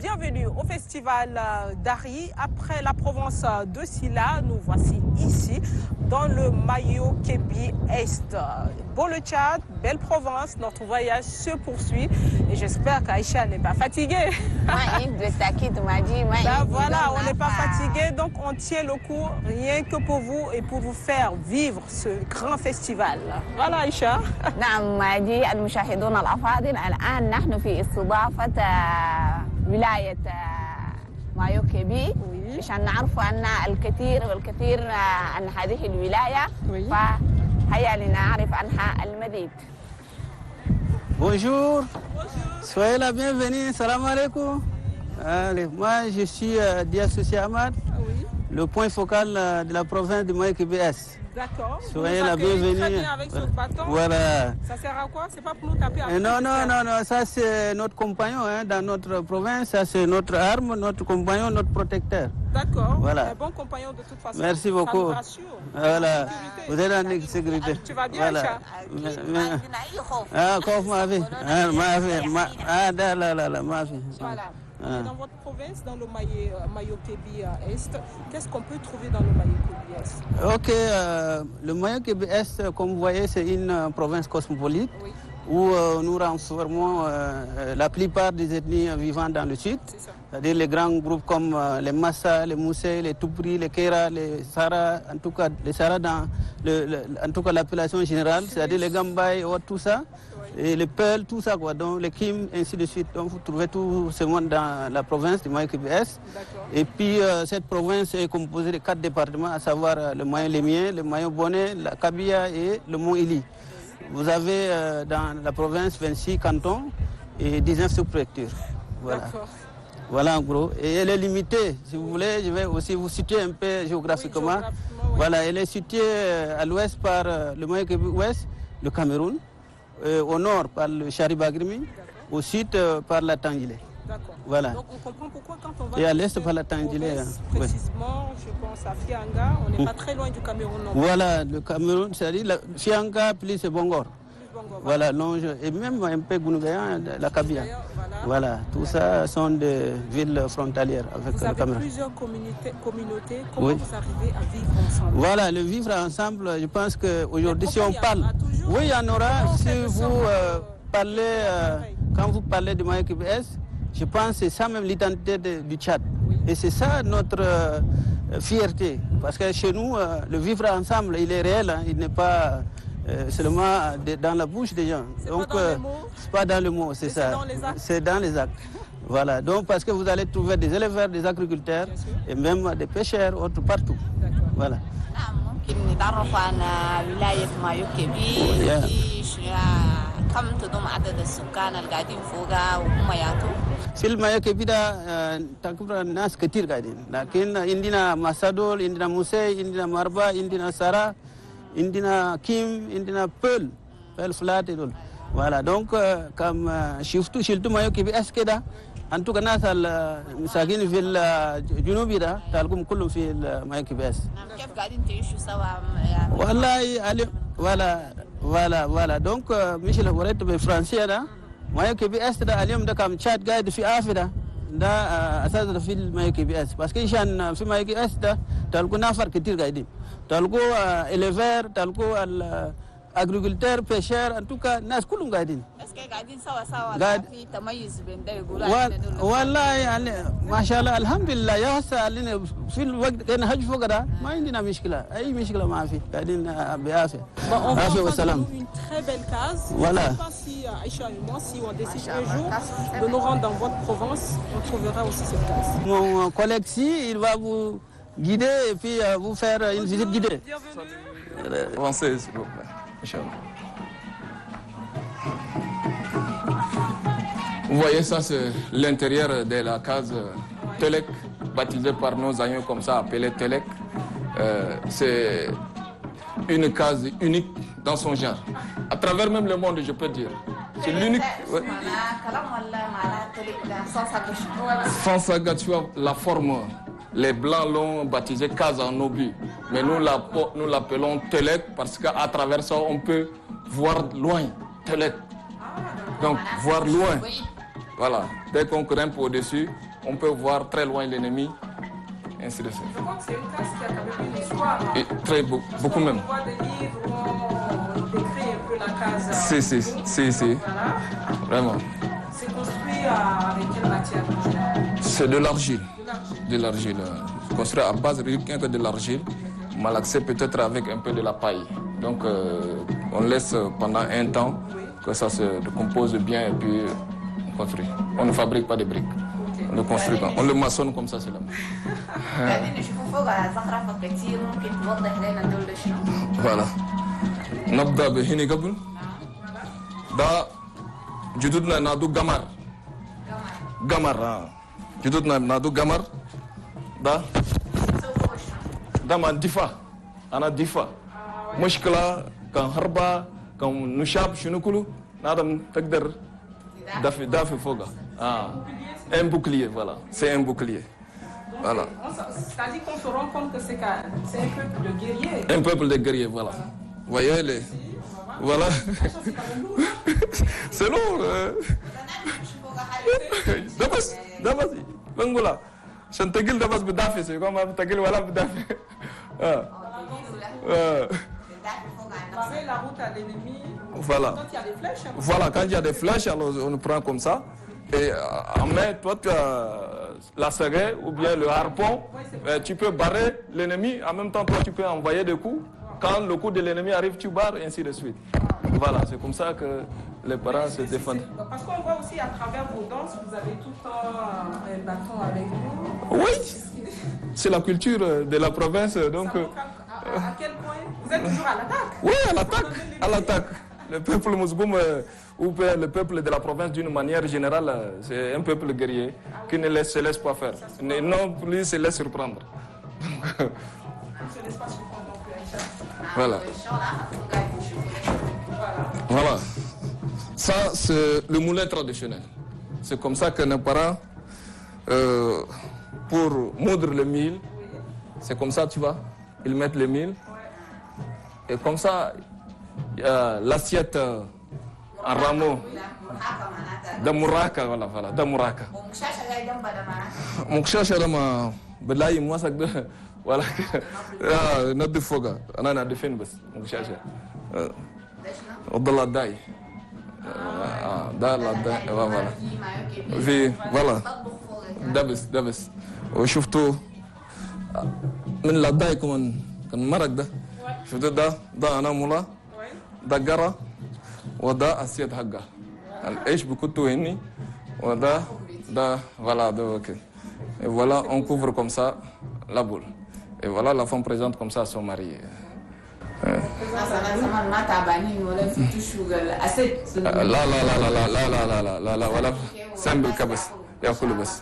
Bienvenue au festival d'Ari. Après la province de Silla, nous voici ici dans le Mayo Kébi Est. Beau le Tchad, belle province, notre voyage se poursuit et j'espère qu'Aïcha n'est pas fatiguée. Ben voilà, on n'est pas fatigué, donc on tient le coup rien que pour vous et pour vous faire vivre ce grand festival. Voilà Aïcha. نعم ماجي المشاهدون الأفاضل الآن نحن في استضافة ولاية مايو كيبي عشان نعرف أن الكثير والكثير عن هذه الولاية فهيا لنعرف عنها المزيد. Bonjour, soyez la bienvenue, salam alaikum. Allez, moi je suis Diassouci Ahmad, le point focal de la province de Mayo Kébi Est. D'accord. Soyez la bienvenue. Très bien avec ce bâton. Voilà. Ça sert à quoi? C'est pas pour nous taper à Non, ça c'est notre compagnon dans notre province, ça c'est notre arme, notre compagnon, notre protecteur. D'accord. Voilà. Un bon compagnon de toute façon. Merci beaucoup. Ça nous rassure. Voilà. Vous êtes en sécurité. Tu vas bien, Aïcha? Ah, ma vie. Ma vie. Voilà. Dans votre province, dans le Mayo Kébi Est, qu'est-ce qu'on peut trouver dans le Mayo Kébi Est? Ok, le Mayo Kébi Est, comme vous voyez, c'est une province cosmopolite où nous renfermons la plupart des ethnies vivant dans le sud, c'est-à-dire les grands groupes comme les Massa, les Moussé, les Toubri, les Kera, les Sara, en tout cas les Sara dans en tout cas l'appellation générale, c'est-à-dire les Gambay, tout ça. Et les Peuls, tout ça, quoi, donc les Kim, ainsi de suite. Donc vous trouvez tout ce monde dans la province du Mayo Kébi Est. Et puis cette province est composée de 4 départements, à savoir le Mayo Lémien, le Mayo Bonnet, la Kabia et le Mont Ili. Vous avez dans la province 26 cantons et 19 sous-préfectures. Voilà. Voilà en gros. Et elle est limitée, si vous voulez, je vais aussi vous situer un peu géographiquement. Voilà, elle est située à l'ouest par le Mayo Kébi Ouest, le Cameroun. Au nord par le Charibagrimi, au sud par la Tangilé. D'accord. Voilà. Donc on comprend pourquoi quand on va et à l'est par la Tangilé. Précisément, je pense à Fianga, on n'est pas très loin du Cameroun. Non. Voilà, le Cameroun, c'est-à-dire Fianga plus Bongor. Voilà, Longe, et même un peu Gounougayan, la Kabia. Voilà, tout ça sont des villes frontalières avec le Cameroun. Vous avez plusieurs communautés, comment vous arrivez à vivre ensemble? Voilà, le vivre ensemble, je pense qu'aujourd'hui, si on parle, oui, il y en aura, si vous parlez, quand vous parlez du Mayo Kébi Est, je pense que c'est ça même l'identité du Tchad. Et c'est ça notre fierté, parce que chez nous, le vivre ensemble, il est réel, il n'est pas seulement dans la bouche des gens. Donc, c'est pas dans le mot, c'est ça. C'est dans les actes. Voilà, donc parce que vous allez trouver des éleveurs, des agriculteurs et même des pêcheurs autres partout. Voilà. ممكن نتعرف عن ولاية مايو كيبي كم تضم عدد السكان القاعدين فوقها وهم ياتوا؟ في المايو كيبي ده تقريبا ناس كتير قاعدين، لكن عندنا مسادول، عندنا موسى، عندنا مربا، عندنا سارا، عندنا كيم، عندنا بول فلات دول. Voilà, donc comme surtout Mayo Kébi Est كده en tout cas الناس المساكين في الجنوب ده تلقوهم كلهم في المايو كيبي Est. كيف قاعدين تعيشوا سوا؟ والله voilà donc مش اللي وريت بالفرنسية ده مايو كيبي Est ده اليوم ده كم تشاد قاعد في أفريقيا ده أساسا في المايو كيبي Est بس كيشان في مايو كيبي Est ده تلقوا نفر كتير قاعدين تلقوا éleveurs تلقوا agriculteurs, pêcheurs, en tout cas, nas kulum قاعدين. Est-ce que قاعدين سوا في تميز بين ده يقولوا والله يعني ما شاء الله الحمد لله يا هسه في الوقت كان هج فوق ده ما عندنا مشكلة أي مشكلة ما في قاعدين بعافية. عافية وسلام. Une très belle case. Voilà. Je ne sais pas si Aïcha et moi, si on décide un jour de nous rendre dans votre province, on trouvera aussi cette case. Mon collègue ici, il va vous guider et puis vous faire une visite guidée. Bienvenue. Avancez, s'il vous plaît. Vous voyez, ça c'est l'intérieur de la case Telek, baptisée par nos aïeux comme ça, appelée Telek. C'est une case unique dans son genre. À travers même le monde, je peux dire. C'est l'unique. Fansagachua, la forme. Les Blancs l'ont baptisé case en obus. Mais nous l'appelons Telek parce qu'à travers ça, on peut voir loin. Telek. Donc, voir loin. Voilà. Dès qu'on grimpe au-dessus, on peut voir très loin l'ennemi, ainsi de suite. Je crois que c'est une classe qui a quand même une histoire. Hein. Et beaucoup même. On voit des livres où on décrit un peu la case. Si. Voilà. Vraiment. C'est construit avec quelle matière? C'est de l'argile. De l'argile. C'est construit à base rien que de l'argile, malaxé peut-être avec un peu de la paille. Donc on laisse pendant un temps que ça se décompose bien et puis on construit. On ne fabrique pas de briques. On le construit, on le maçonne comme ça seulement. Voilà. نبدأ بهني قبل ده جدودنا نادو قمر جدودنا نادو قمر ده ما دفاع أنا دفاع مشكلة كان هربا كان نشاب شنو كله نادم تقدر دافي فوقها un bouclier, voilà. C'est un bouclier. Voilà. C'est-à-dire qu'on se rend compte que c'est un peuple de guerriers. Un peuple de guerriers, voilà. Vous voyez les... Voilà. C'est lourd. Dabas. Bengoula. Chantegil dabas bedafi, c'est comme Tagil voilà bedafi. Barrer la route à l'ennemi. Voilà. Quand il y a des flèches. Voilà, quand il y a des flèches, alors on le prend comme ça. Et en main, toi, tu as la seringue ou bien le harpon. Tu peux barrer l'ennemi. En même temps, toi, tu peux envoyer des coups. Quand le coup de l'ennemi arrive, tu barres, et ainsi de suite. Voilà, c'est comme ça que les parents se défendent. Parce qu'on voit aussi à travers vos danses, vous avez tout le temps un bâton avec vous. Oui, c'est la culture de la province. Donc, à quel point? Vous êtes toujours à l'attaque? Oui, à l'attaque. Le peuple mousgoum, ou le peuple de la province d'une manière générale, c'est un peuple guerrier qui ne se laisse pas faire. Non plus se laisse surprendre. Voilà. Voilà. Ça, c'est le moulin traditionnel. C'est comme ça que nos parents, pour moudre le mil, c'est comme ça, tu vois, ils mettent le mil. Et comme ça, l'assiette en rameau de Mouraka, voilà, de Mouraka. Mukshasha lama belayi masak de voilà notre foga ana na defin bas mukshasha Abdallah Day la Day voilà في voilà دبس وشفتوا من لا داي كمان كان مرق ده شفتوا ده انا مولا ده قرا وده اسيد حقه ايش بكتوا هني وده voilà ok et voilà on couvre comme ça la boule et voilà la femme présente comme ça à son mari. لا ولا سامبل كبس ياكل بس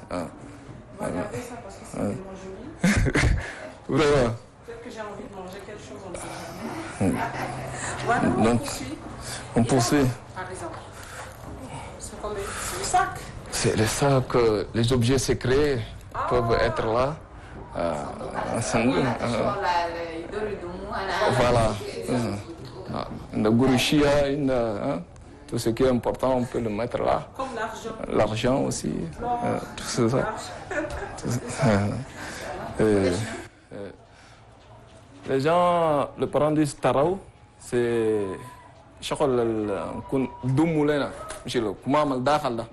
Peut-être que j'ai envie de manger quelque chose en disant. Voilà, on poursuit. Par exemple, c'est comme le sac. C'est le sac, les objets secrets peuvent être là. Voilà. Le gourouchia, tout ce qui est important, on peut le mettre là. Comme l'argent. L'argent aussi. Tout ça. Les gens, les parents disent Tarao, c'est شغل نكون بدون مولانا مش له كمام الداخل ده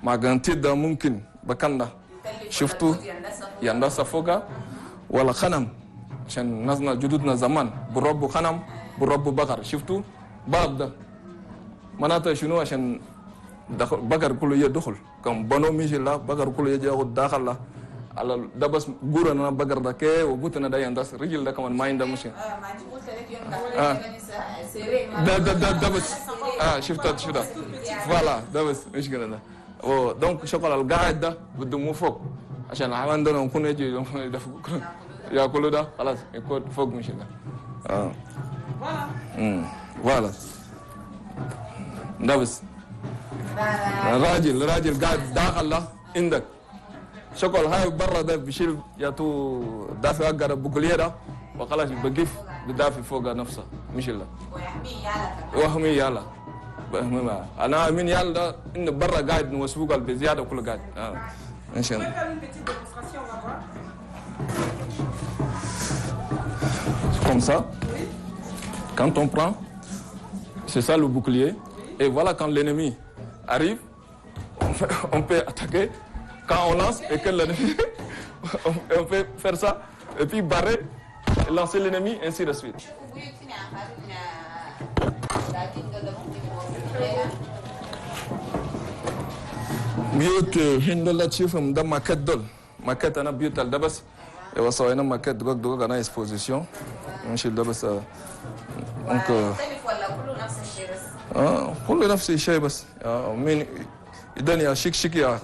ما قنتي ده ممكن بكن ده شفتوا يندس فوقا ولا خنم عشان ناسنا جدودنا زمان بربوا خنم بربوا بقر شفتوا باب ده معناته شنو عشان بقر كله يدخل كم بنو مش لا بقر كله يجي ياخد داخل له على ده بس غورنا بقر ده كي وبوتنا ده يندس رجل ده كمان ما عنده مشكله ده بس شفتها فوالا ده بس مشكلة ده دونك شغل القاعد ده بده مو فوق عشان عندنا نكون يجي ياكلوا ده خلاص يكون فوق مشكلة فوالا ده بس الراجل قاعد داخل ده عندك شغل هاي برا ده بيشيل ياتو دافع أقرب بقوليه ده وخلاص بقيف بدافع فوق نفسه مش لا وهمي يالا أنا من يالا إن برا قاعد نوسوق بزيادة كل قاعد Inch'Allah. faire une petite démonstration, on va voir. Comme ça. Quand on prend, c'est ça le bouclier. Et voilà quand l'ennemi arrive, on peut attaquer. Quand on lance et que l'ennemi, on peut faire ça. Et puis barrer, et lancer l'ennemi, ainsi de suite. Mieux que Hindola Chiefum dans maquette dol. Maquette ana biotal dabas. Et on sort une maquette de gog dans exposition. Monsieur dabas. Donc كل نفس الشيء بس من الدنيا شيك شيك يا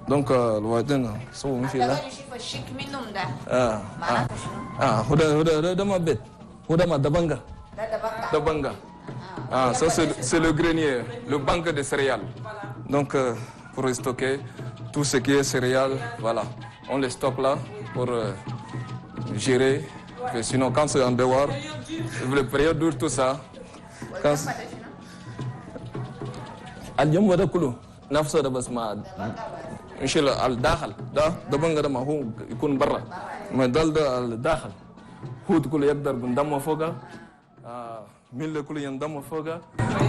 دونك الوالدين سووا مشي لا الشيك منهم ده هذا ما بيت هذا ما دبنجا دبنجا ça c'est le grenier, le banque de céréales. Donc pour stocker tout ce qui est céréales, voilà, on les stocke là pour gérer. Sinon quand c'est en dehors, le période dure tout ça. اليوم وده كله نفسه ده بس ما ان شاء الله الداخل ده بنقدر ما هو يكون برا ما ده الداخل هو كله يقدر بنضمه فوقه مين كله ينضم فوقه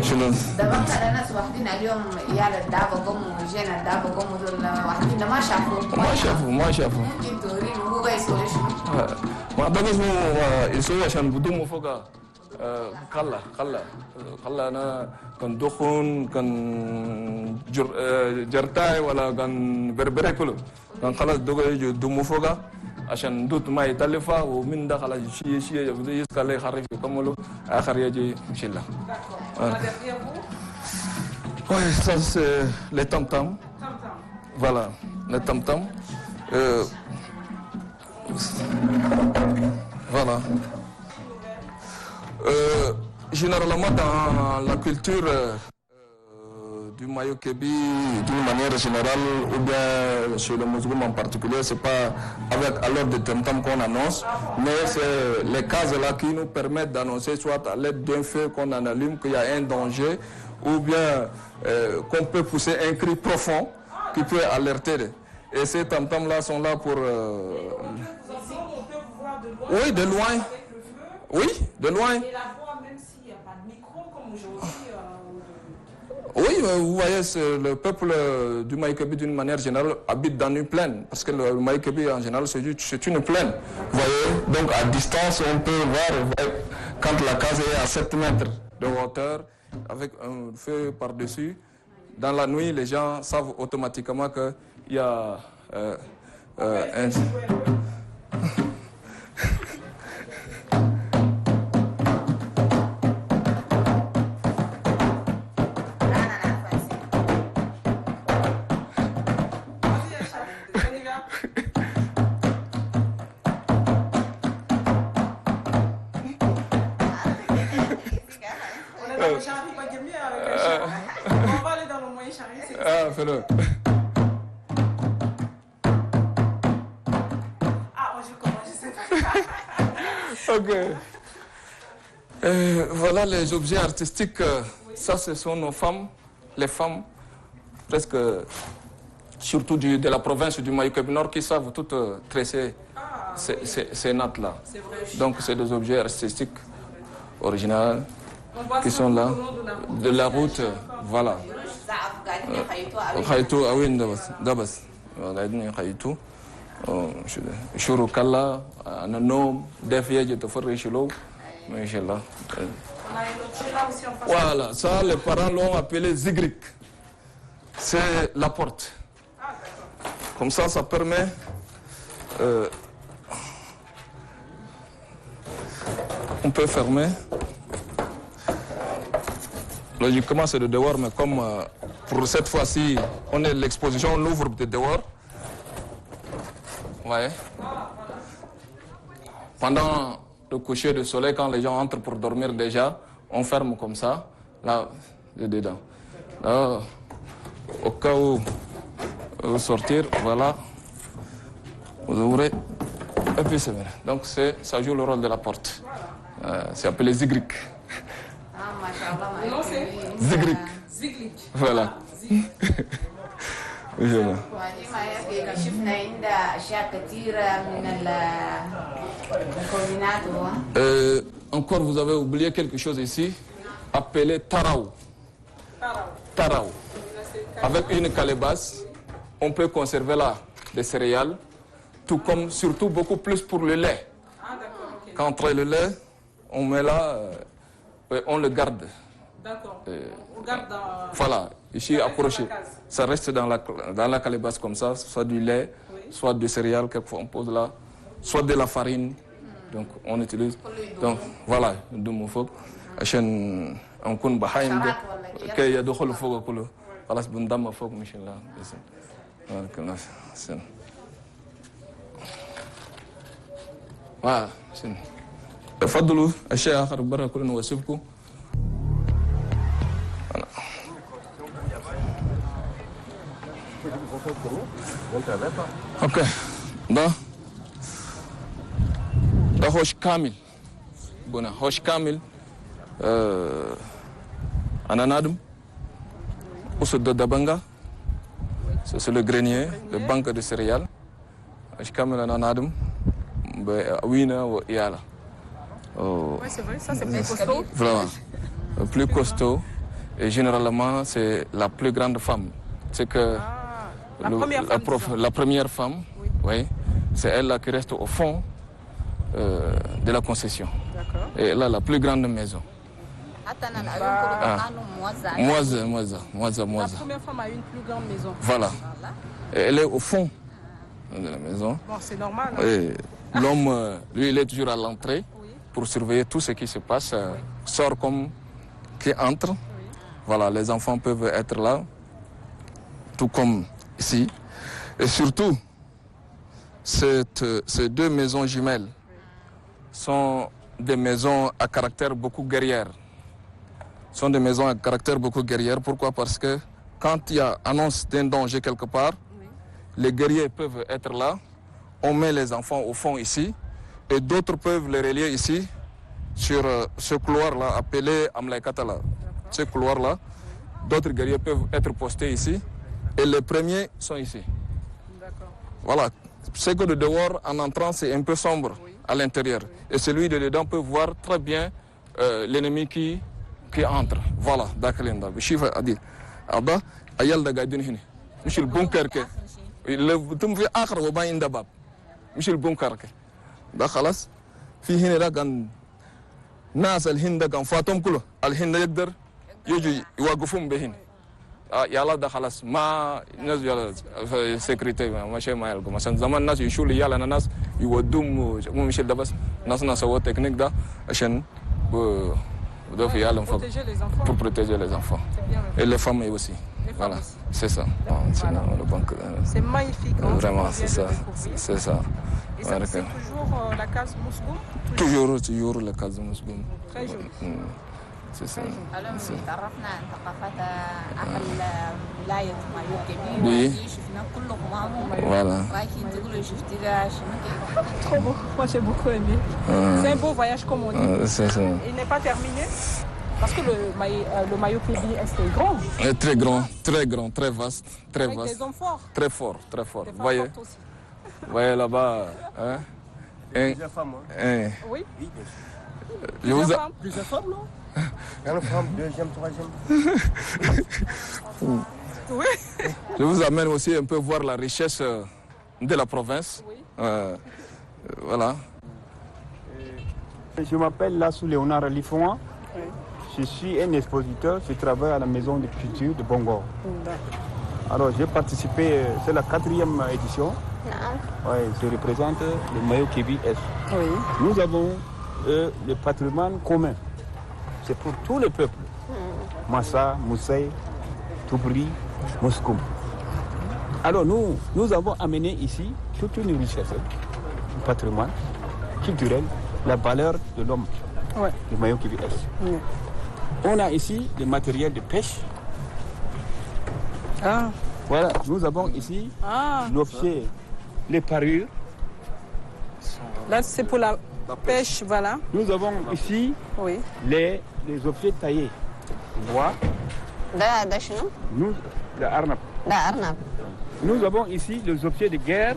شنو ده بقى الناس واخدين اليوم يا الدابه قوم وجينا الدابه قوم دول واخدين ما شافوا ممكن توريني هو يسوي شنو ما ده بس يسوي عشان بدومه فوقه خلا انا كان دخون كان جرتاي ولا كان بربري كله كان خلاص دمو فوقا عشان دوت ما يتلفا ومن ده خلاص شيء يسكال يخرج يكملوا اخر يجي يشيلها. Oui, ça c'est les tam-tam. Voilà, les tam-tam. Voilà. Généralement dans la culture du Mayo-Kébi, d'une manière générale, ou bien chez le musulman en particulier, c'est pas avec à l'heure de tam-tam qu'on annonce, mais c'est les cases là qui nous permettent d'annoncer soit à l'aide d'un feu qu'on en allume qu'il y a un danger, ou bien qu'on peut pousser un cri profond qui peut alerter. Et ces tam-tam là sont là pour... Oui, de loin. Oui, de loin. Et la voix, même s'il n'y a pas de micro, comme aujourd'hui. Oui, vous voyez, le peuple du Maïkébi, d'une manière générale, habite dans une plaine. Parce que le Maïkébi, en général, c'est une plaine. Vous voyez, donc à distance, on peut voir quand la case est à 7 mètres de hauteur, avec un feu par-dessus. Dans la nuit, les gens savent automatiquement qu'il y a un... On va aller dans le moyen charrue. Ah, fais-le. Ah, moi je commence, je sais pas. Ok. Voilà les objets artistiques. Ça, ce sont nos femmes, les femmes, presque, surtout de la province du Mayo-Kébi Nord, qui savent toutes tresser ces nattes-là. Donc, c'est des objets artistiques originaux qui sont là, de la route, voilà. Khaytu awin dabas, gaidni khaytu. Shuru kalla, ananom, defia je te ferai chilo, machallah. Voilà, ça les parents l'ont appelé zigrik. C'est la porte. Comme ça permet on peut fermer. Logiquement, c'est de dehors, mais comme pour cette fois-ci, on est l'exposition, on ouvre de dehors. Ouais. Pendant le coucher du soleil, quand les gens entrent pour dormir déjà, on ferme comme ça, là, dedans. Là, au cas où vous sortir, voilà, vous ouvrez, et puis c'est vrai. Donc ça joue le rôle de la porte. C'est appelé zigrik. Non, c'est Zigrik. Ziglik. Voilà. شفنا عندها أشياء كثيرة من المكونات. Encore, vous avez oublié quelque chose ici, appelé tarao. Tarao. Avec une calebasse, on peut conserver là des céréales, tout comme, surtout beaucoup plus pour le lait. Quand on traite le lait, on met là, on le garde. D'accord. On garde dans... Voilà, ici accroché. Ça reste dans la calebasse comme ça, soit du lait, soit des céréales, quelquefois on pose là, soit de la farine. Donc on utilise. Donc voilà, de mon faux. Achène un coup behind. Qu'il y a d'autres faux que le. Voilà, c'est bon dame faux Michel là. Voilà, c'est. تفضلوا أشياء آخر برا كلنا نوصفكم. Ok. Da Hosh Kamil. Bon, Hosh Kamil. Ananadum. Ousse de Dabanga. C'est le grenier, le banque de céréales. Hosh Kamil Ananadum. Wina ou Yala. Oui, c'est vrai, ça c'est plus costaud. Vraiment. Plus costaud. Et généralement, c'est la plus grande femme. C'est que la première femme, oui, c'est elle là qui reste au fond de la concession. Et elle a la plus grande maison. Moisa. La première femme a une plus grande maison. Voilà. Et elle est au fond de la maison. Bon, c'est normal. Hein? Et l'homme, lui, il est toujours à l'entrée pour surveiller tout ce qui se passe. Sort comme qui entre. Voilà, les enfants peuvent être là, tout comme ici. Et surtout, ces deux maisons jumelles sont des maisons à caractère beaucoup guerrière. Pourquoi? Parce que quand il y a annonce d'un danger quelque part, les guerriers peuvent être là. On met les enfants au fond ici. Et d'autres peuvent les relier ici, sur ce couloir-là, appelé Amlaïkatala. Ce couloir-là, d'autres guerriers peuvent être postés ici. Et les premiers sont ici. Voilà. C'est que de dehors, en entrant, c'est un peu sombre à l'intérieur. Et celui de dedans peut voir très bien l'ennemi qui entre. Voilà. D'accord. Chiffre à dire. Abba, ayal da gadin hini. Michel bunker ke. Le tum fi akhar wa bayin dabab. Michel bunker ke. Da khalas. في هنا ده كان ناس الهند كان فاتهم كله الهند يقدر يجوا يوقفون بهن يلا ده خلاص ما الناس يلا سكرتي ماشي ما يلقوا مثلا زمان الناس يشولوا يلا الناس يودوهم مو مش ده بس ناس سووا التكنيك ده عشان ده في عالم فوق pour protéger les enfants et les femmes aussi. Voilà, c'est ça. C'est magnifique. Vraiment, c'est ça. C'est ça. Et ça, c'est toujours la case Mousgoum? Toujours la case Mousgoum. Très joli. C'est ça. تعرفنا عن ثقافات أهل ولاية مايو كبير شفنا كله معهم. Voilà. لكن تقولوا شفتيها شنو؟ Trop beau. Moi, j'ai beaucoup aimé. C'est un beau voyage, comme on dit. C'est ça. Il n'est pas terminé parce que le Mayo Kébi est grand. Très grand, très vaste, très Avec vaste. des hommes forts. Très fort. Des femmes Voyez. fortes aussi. Voyez là-bas. Hein? Plusieurs femmes. Hein? Oui. Plusieurs femmes, non? Une femme, deuxième, troisième. Oui. Je vous amène aussi un peu voir la richesse de la province. Oui. Voilà. Je m'appelle Lassou Léonard Lifoua. Oui. Je suis un expositeur. Je travaille à la maison de culture de Bongo. Alors j'ai participé, c'est la 4e édition. Ouais, je représente le Mayo Kébi Est. Oui. Nous avons le patrimoine commun. C'est pour tous les peuples. Massa, Moussaï, Toubri, Moscoum. Alors nous avons amené ici toute une richesse, le patrimoine culturel, la valeur de l'homme, du Mayo Kébi Est. On a ici le matériel de pêche. Voilà, nous avons ici l'objet, les parures. Là, c'est pour la pêche, voilà. Nous avons ici les objets taillés. Bois. ده شنو؟ Nous, le arnab. ده أرنب. Nous avons ici les objets de guerre,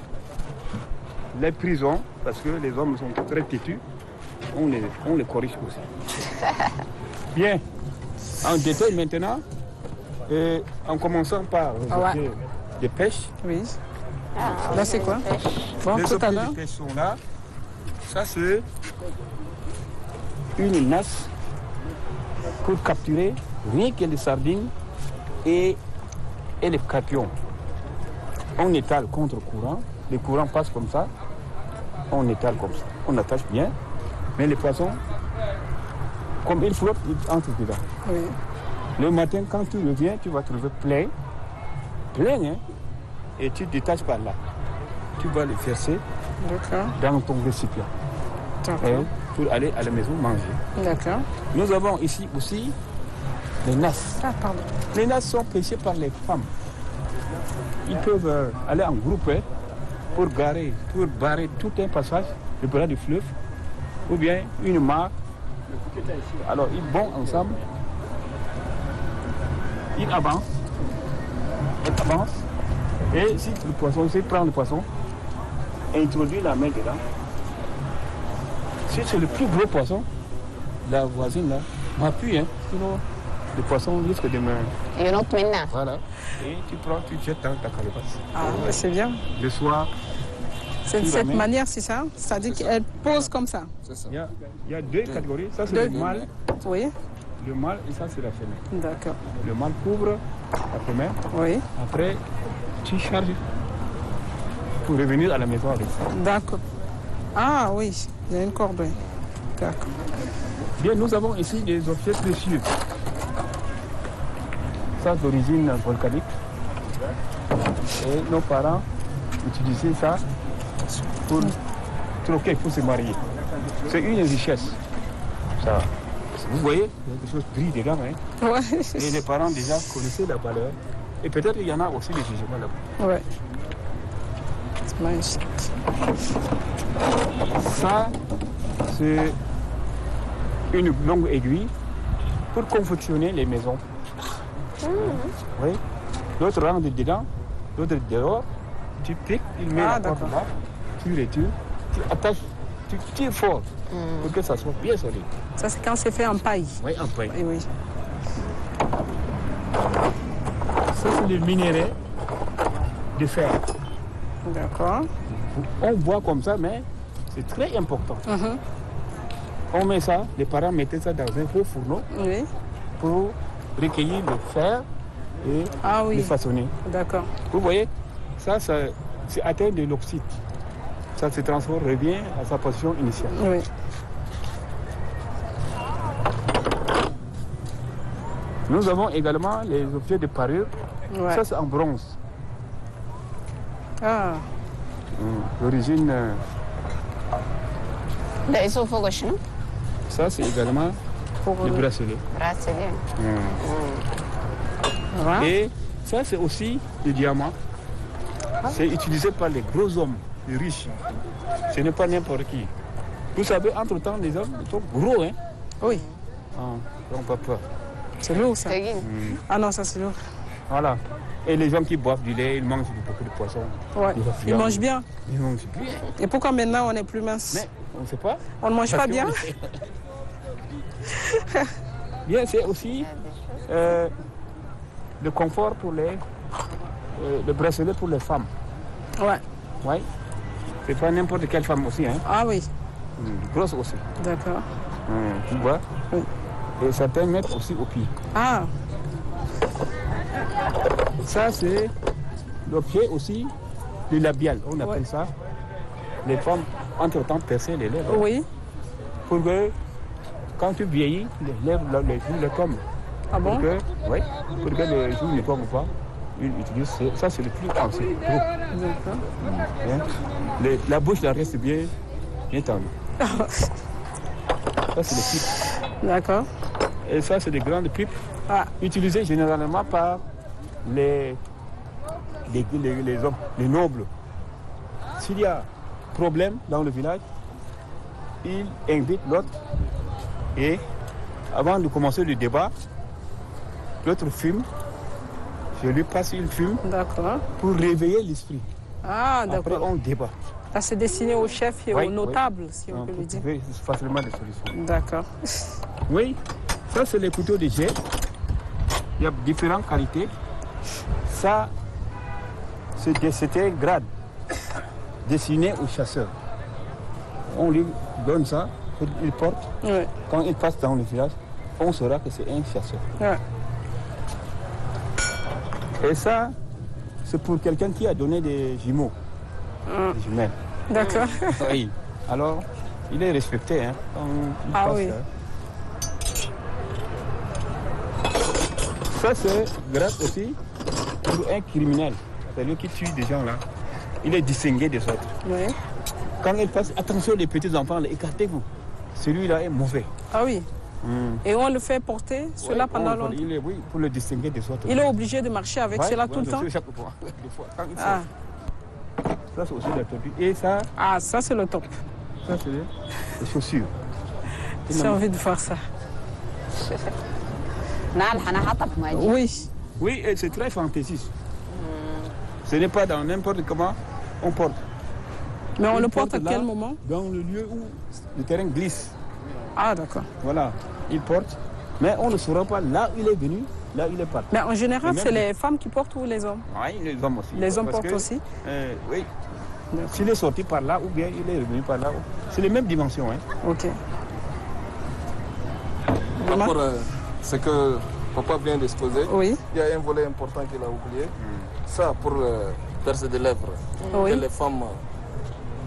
les prisons, parce que les hommes sont très têtus. On les corrige aussi. Bien. En détail maintenant, en commençant par les objets de pêche. Oui. Là, c'est quoi? Bon, Les tout à objets l'heure. de pêche sont là. Ça, c'est une nasse pour capturer rien que les sardines et les carpions. On étale contre courant. Le courant passe comme ça. On étale comme ça. On attache bien. Mais les poissons, comme ils flottent, ils entrent dedans. Oui. Le matin, quand tu reviens, tu vas trouver plein, hein, et tu détaches par là. Tu vas le verser dans ton récipient pour aller à la maison manger. D'accord. Nous avons ici aussi les nasses. Ah, pardon. Les nasses sont pêchées par les femmes. Ils peuvent aller en groupe pour barrer tout un passage, le bras du fleuve, ou bien une mare. Alors ils vont ensemble, ils avancent, et si le poisson, s'il prend le poisson, introduit la main dedans. Si c'est le plus gros poisson, la voisine là m'appuie, sinon le poisson risque de me... ينط منها. Voilà. Et tu prends, tu jettes dans ta calebasse. Ah, c'est bien. Le soir, C'est de Tu cette la mets. manière, c'est ça? C'est-à-dire qu'elle pose comme ça. C'est ça. il y a deux catégories. Ça, c'est Deux. le mâle. Oui. Le mâle et ça, c'est la femelle. D'accord. Le mâle couvre la femelle. Oui. Après, tu charges pour revenir à la maison avec ça. D'accord. Ah oui, il y a une corbeille. D'accord. Bien, nous avons ici des objets précieux. Ça, d'origine volcanique. Et nos parents utilisaient ça pour troquer, pour se marier. C'est une richesse. Ça. Vous voyez, quelque chose brille dedans. Hein? Ouais. Et les parents déjà connaissaient la valeur. Et peut-être il y en a aussi des jugements là-bas. Ouais. C'est magnifique. Ça, c'est une longue aiguille pour confectionner les maisons. Oui. L'autre rentre dedans, l'autre dehors. Tu piques, il met la porte d'accord. là, tu retires, tu attaches, tu tires fort pour que ça soit bien solide. Ça, c'est quand c'est fait en paille. Oui, en paille. Oui, oui. Ça, c'est le minerai de fer. D'accord. On voit comme ça, mais c'est très important. On met ça, les parents mettaient ça dans un gros fourneau Oui. pour recueillir le fer et Ah oui. le façonner. D'accord. Vous voyez, ça c'est atteint de l'oxyde. Ça se transforme, revient à sa position initiale. Oui. Nous avons également les objets de parure. Ouais. Ça, c'est en bronze. Ah. D'origine, ده اسمه فوق شنو؟ ça, c'est également le bracelet. براسلين. Ouais. Et ça, c'est aussi le diamant. C'est utilisé par les gros hommes, les riches. Ce n'est pas n'importe qui. Vous savez, entre-temps, les hommes sont gros, hein. Oui. Ah, ils n'ont pas peur. C'est lourd, ça. تلاقين. Ah non, ça, c'est lourd. Voilà. Et les gens qui boivent du lait, ils mangent beaucoup de poissons. Ouais. Des Ils viandes. mangent bien. Ils mangent bien. Et pourquoi maintenant, on est plus mince? Mais on ne sait pas. On ne mange pas bien? Bien, c'est aussi le confort pour le bracelet pour les femmes. Ouais. Oui. C'est pas n'importe quelle femme aussi, hein. Ah oui. Grosse aussi. D'accord. Tu vois. Oui. Et certains mettent aussi au pied. Ah. Ça, c'est l'objet aussi du labial. On appelle ça. Les femmes, entre-temps, perçaient les lèvres. Oui. Pour que, quand tu vieillis, les lèvres, les joues les tombent. Ah bon? Pour que les joues ne tombent pas, ils utilisent ça, c'est le plus ancien. D'accord. Hein? La bouche, la reste bien tendue. Ça, c'est les pipes. D'accord. Et ça, c'est des grandes pipes Ah. utilisées généralement par les hommes, les nobles. S'il y a problème dans le village, ils invitent l'autre et avant de commencer le débat, l'autre fume Je lui passe une fume D'accord. pour réveiller l'esprit. Ah, Après, d'accord. on débat. Là, c'est destiné aux chefs et Oui, aux notables, si on peut Pour le dire. trouver facilement des solutions. D'accord. Oui, ça c'est les couteaux de jet. Il y a différentes qualités. Ça, c'était un grade destiné aux chasseurs. On lui donne ça, il porte. Ouais. Quand il passe dans le village, on saura que c'est un chasseur. Ouais. Et ça, c'est pour quelqu'un qui a donné des jumeaux. Des jumelles. D'accord. Oui. Alors, il est respecté. Hein, quand il Ah passe, oui. Ça, c'est grâce aussi pour un criminel. C'est lui qui tue des gens là. Il est distingué des autres. Oui. Quand il passe, attention les petits enfants, là, écartez-vous. Celui-là est mauvais. Ah oui. Et on le fait porter cela Oui, pendant longtemps. Oui, pour le distinguer des autres. Il est obligé de marcher avec Ouais, cela ouais, tout le bien temps. sûr, chaque fois. Des fois, quand il Ah. sort. Ça, c'est aussi la tortue. Et ça, Ah, ça c'est le top. ça c'est les chaussures. J'ai envie de voir ça. نال حنا حطب ما جي Oui. Oui, et c'est très fantaisiste. Ce n'est pas dans n'importe comment on porte. Mais on Il le porte à là, quel moment? Dans le lieu où le terrain glisse. Ah, d'accord. Voilà, il porte. Mais on ne saura pas là où il est venu, là où il est parti. Mais en général, Et même- c'est les femmes qui portent ou les hommes? Oui, les hommes aussi. Les hommes Parce portent que, aussi? Oui. S'il est sorti par là ou bien il est revenu par là, c'est les mêmes dimensions. Hein. Ok. Pour ce que papa vient d'exposer, Oui. il y a un volet important qu'il a oublié. Ça, pour percer des lèvres, Oui. que les femmes,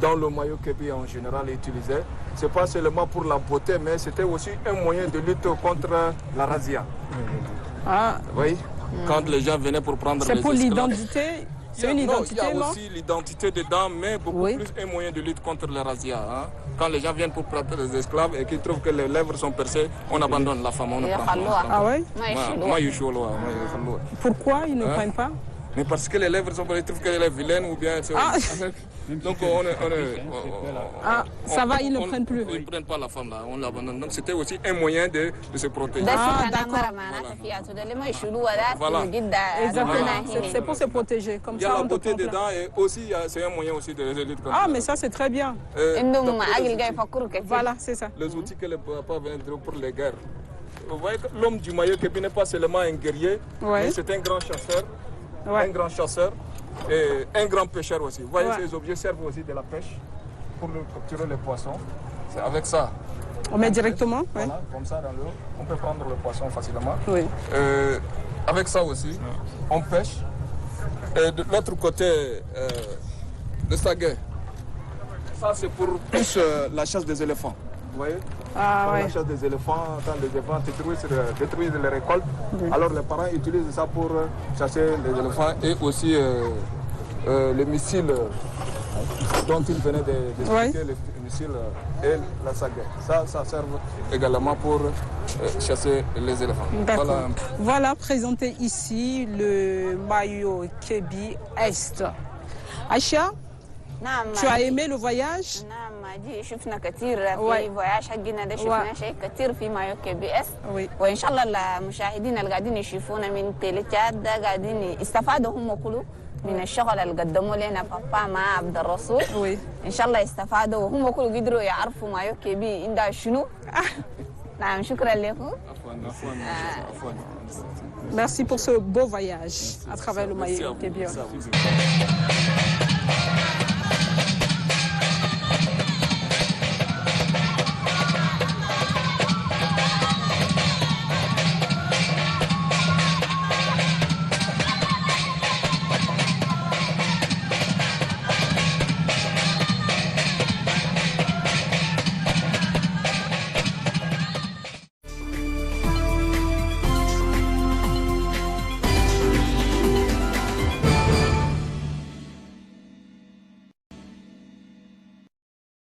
dans le maillot kébi en général, utilisaient. Ce n'est pas seulement pour la beauté, mais c'était aussi un moyen de lutte contre la razzia. Ah, Oui, quand les gens venaient pour prendre les c'est pour esclaves. l'identité. C'est une Il identité, y a non? aussi l'identité dedans, mais beaucoup Oui. plus un moyen de lutte contre la razzia. Hein. Quand les gens viennent pour prendre les esclaves et qu'ils trouvent que les lèvres sont percées, on abandonne la femme, on ne يا prend pas. خلوها Ah ouais? ما يشيلوها Moi, je suis au loin, moi, je suis au loin. Pourquoi ils ne Hein? prennent pas? Mais parce que les lèvres sont percées, ils trouvent qu'elle est vilaine ou bien... Ah. Donc Ah, ça va, ils ne prennent plus. Ils ne prennent pas la femme là, on l'abandonne. Donc c'était aussi un moyen de se protéger. ده Ah, فتنة d'accord. مرة معناتها فيها تدل ما يشيلوها ده Voilà. جدا Exactement. C'est pour se protéger. Comme Il y a ça, la on te beauté prend pas. dedans et aussi c'est un moyen aussi de lutte contre Ah, mais ça, c'est très bien. عندهم d'après les عقل جاي يفكروا كثير Voilà, c'est ça. les outils que le papa vient de pour les guerres. Vous voyez que l'homme du maillot kébi n'est pas seulement un guerrier, Ouais. mais c'est un grand chasseur, Ouais. un grand chasseur et un grand pêcheur aussi. Vous voyez, Ouais. ces objets servent aussi de la pêche pour capturer les poissons. C'est avec ça. On met directement. Oui. Voilà, comme ça dans l'eau, on peut prendre le poisson facilement. Oui. Avec ça aussi, on pêche. Et de l'autre côté, le saguet, ça c'est pour plus la chasse des éléphants. Vous voyez? Ah, Pour ouais. la chasse des éléphants, quand les éléphants détruisent les récoltes, alors les parents utilisent ça pour chasser les éléphants et aussi les missiles dont ils venaient d'expliquer, les missiles et la saguet. Ça sert également pour chasser les éléphants. D'accord. Voilà. Voilà présenté ici le maillot Kébi Est. Aïcha, نعم tu as aimé le voyage? نعم ما جي شفنا كثير في واي. فواياج حقنا ده شفنا شيء كثير في مايو كي بي اس Oui. وان شاء الله المشاهدين اللي قاعدين يشوفونا من تيليتشاد ده قاعدين استفادوا هم كله من الشغل اللي قدموا لنا بابا مع عبد الرسول Oui. ان شاء الله استفادوا وهم كله قدروا يعرفوا مايو كي بي عندها شنو نعم شكرا لكم Merci pour ce beau voyage à travers le maillot Kébi. Merci à vous.